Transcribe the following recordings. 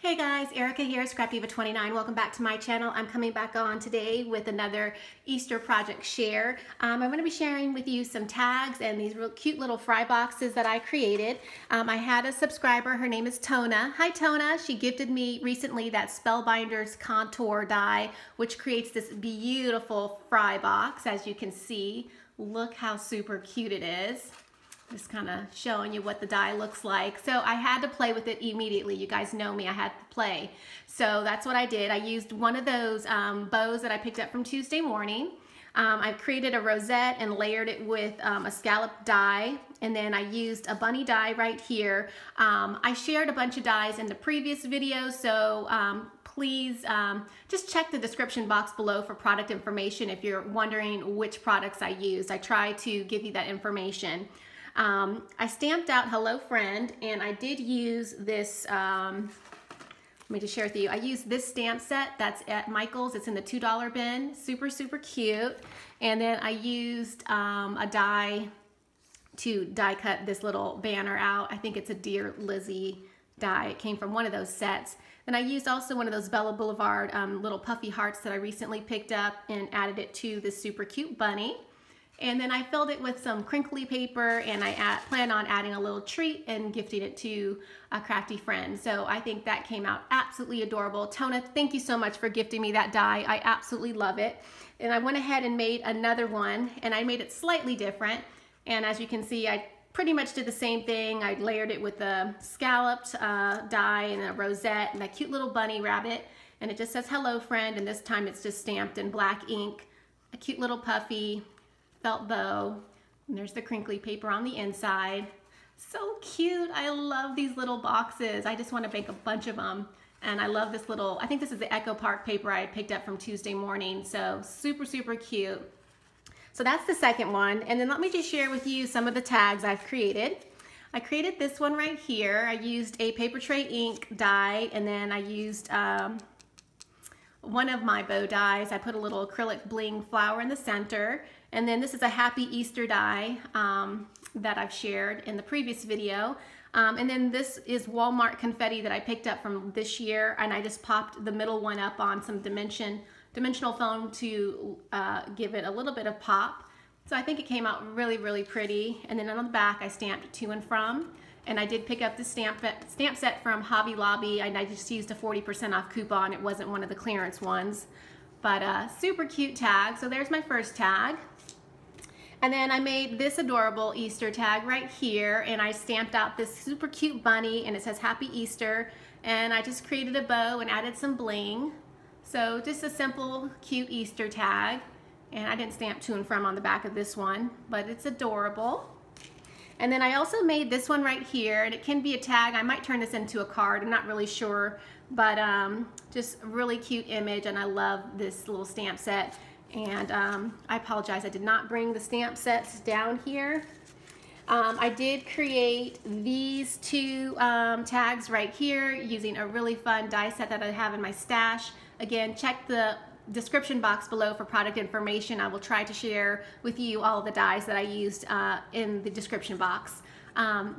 Hey guys, Erica here, Scrapdivatwentynine. Welcome back to my channel. I'm coming back on today with another Easter project share. I'm going to be sharing with you some tags and these real cute little fry boxes that I created. I had a subscriber, her name is Tona. Hi Tona, she gifted me recently that Spellbinders contour die, which creates this beautiful fry box. As you can see, look how super cute it is. Just kind of showing you what the die looks like. So I had to play with it immediately. You guys know me, I had to play. So that's what I did. I used one of those bows that I picked up from Tuesday morning. I created a rosette and layered it with a scallop die, and then I used a bunny die right here. I shared a bunch of dies in the previous video, so please just check the description box below for product information if you're wondering which products I used. I try to give you that information. I stamped out Hello Friend, and I did use this, let me just share with you, I used this stamp set that's at Michael's. It's in the $2 bin, super cute. And then I used a die to die cut this little banner out. I think it's a Dear Lizzie die. It came from one of those sets. Then I used also one of those Bella Boulevard little puffy hearts that I recently picked up and added it to this super cute bunny. And then I filled it with some crinkly paper, and I plan on adding a little treat and gifting it to a crafty friend. So I think that came out absolutely adorable. Tona, thank you so much for gifting me that die. I absolutely love it. And I went ahead and made another one, and I made it slightly different. And as you can see, I pretty much did the same thing. I layered it with a scalloped die and a rosette and that cute little bunny rabbit. And it just says Hello Friend, and this time it's just stamped in black ink. A cute little puffy felt bow, and there's the crinkly paper on the inside. So cute. I love these little boxes. I just want to make a bunch of them, and I love this little, I think this is the Echo Park paper I picked up from Tuesday morning, so super cute. So that's the second one, and then let me just share with you some of the tags I've created. I created this one right here. I used a paper tray ink die, and then I used one of my bow dies. I put a little acrylic bling flower in the center. And then this is a Happy Easter die that I've shared in the previous video. And then this is Walmart confetti that I picked up from this year, and I just popped the middle one up on some dimensional foam to give it a little bit of pop. So I think it came out really pretty. And then on the back I stamped To and From. And I did pick up the stamp set from Hobby Lobby, and I just used a 40% off coupon. It wasn't one of the clearance ones. But super cute tag. So there's my first tag. And then I made this adorable Easter tag right here, and I stamped out this super cute bunny, and it says Happy Easter. And I just created a bow and added some bling. So just a simple, cute Easter tag. And I didn't stamp To and From on the back of this one, but it's adorable. And then I also made this one right here, and it can be a tag. I might turn this into a card, I'm not really sure, but just a really cute image, and I love this little stamp set. And I apologize, I did not bring the stamp sets down here. I did create these two tags right here using a really fun die set that I have in my stash. Again, check the description box below for product information. I will try to share with you all of the dies that I used in the description box.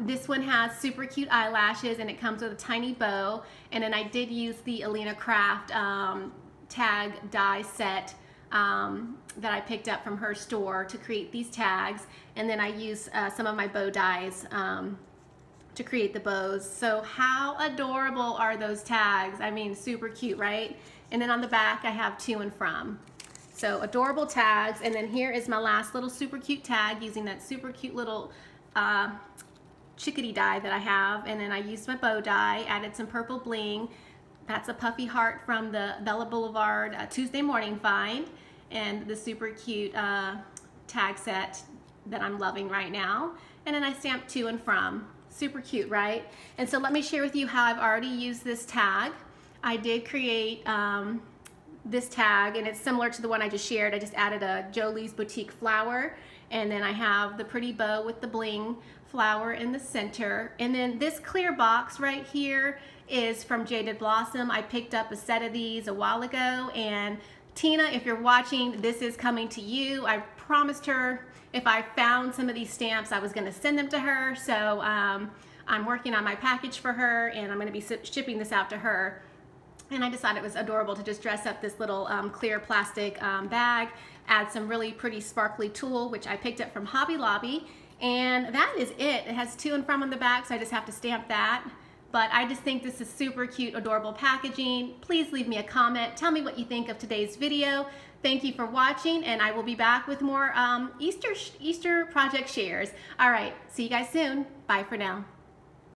This one has super cute eyelashes, and it comes with a tiny bow. And then I did use the Alina Craft tag die set that I picked up from her store to create these tags. And then I used some of my bow dies to create the bows. So how adorable are those tags? I mean, super cute, right? And then on the back I have To and From. So adorable tags. And then here is my last little super cute tag using that super cute little chickadee die that I have. And then I used my bow die, added some purple bling. That's a puffy heart from the Bella Boulevard Tuesday morning find, and the super cute tag set that I'm loving right now. And then I stamped To and From. Super cute, right? And so let me share with you how I've already used this tag. I did create this tag, and it's similar to the one I just shared. I just added a Jolie's Boutique flower, and then I have the pretty bow with the bling flower in the center. And then this clear box right here is from Jaded Blossom. I picked up a set of these a while ago, and Tina, if you're watching, this is coming to you. I promised her if I found some of these stamps I was going to send them to her, so I'm working on my package for her, and I'm going to be shipping this out to her. And I just thought it was adorable to just dress up this little clear plastic bag, add some really pretty sparkly tulle, which I picked up from Hobby Lobby. And that is it. It has to and from on the back, so I just have to stamp that. But I just think this is super cute, adorable packaging. Please leave me a comment. Tell me what you think of today's video. Thank you for watching, and I will be back with more Easter project shares. All right, see you guys soon. Bye for now.